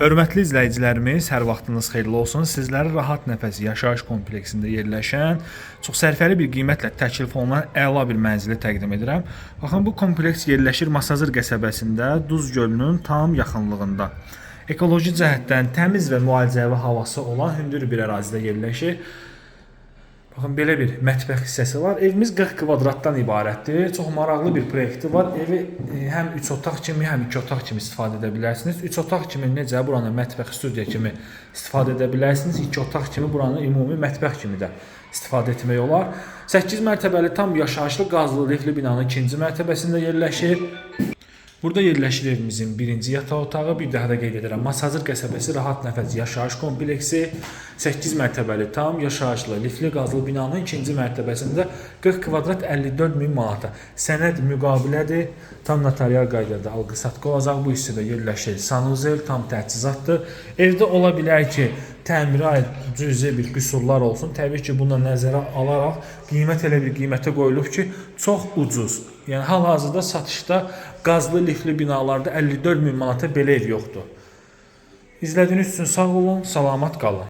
Hörmətli izləyicilərimiz, hər vaxtınız xeyirli olsun. Sizlərə Rahat Nəfəs yaşayış kompleksində yerləşən, çox sərfəli bir qiymətlə təklif olunan əla bir mənzili təqdim edirəm. Baxın, bu kompleks yerləşir Masazır qəsəbəsində, Duz gölünün tam yaxınlığında. Ekoloji cəhətdən təmiz və müalicəvi havası olan hündür bir ərazidə yerləşir. Baxın, belə bir mətbəx hissəsi var. Evimiz 40 kvadratdan ibarətdir. Çox maraqlı bir proyekti var. Evi həm 3 otaq kimi, həm 2 otaq kimi istifadə edə bilərsiniz. 3 otaq kimi necə buranı mətbəx studiya kimi istifadə edə bilərsiniz. 2 otaq kimi buranı ümumi mətbəx kimi də istifadə etmək olar. 8 mərtəbəli tam yaşayışlı qazlı lifli binanın 2-ci mərtəbəsində yerləşir. Burada yerləşir evimizin birinci yataq otağı, bir daha da qeyd edirəm. Masazır qəsəbəsi Rahat Nəfəs yaşayış kompleksi 8 mərtəbəli tam yaşayışlı lifli qazlı binanın 2-ci mərtəbəsində 40 kvadrat 54 min manata. Sənəd müqavilədir. Tam notarial qaydada alqı-satqı olacaq. Bu hissədə yerləşir sanuzel, tam təchizatdır. Evdə ola bilər ki, təmirə aid cüzi bir qüsurlar olsun. Təbii ki, bunu nəzərə alaraq qiymət elə bir qiymətə qoyulub ki, çox ucuz. Yəni hal-hazırda satışda qazlı lifli binalarda 54 min manata belə ev yoxdur. İzlədiyiniz üçün sağ olun, salamat qalın.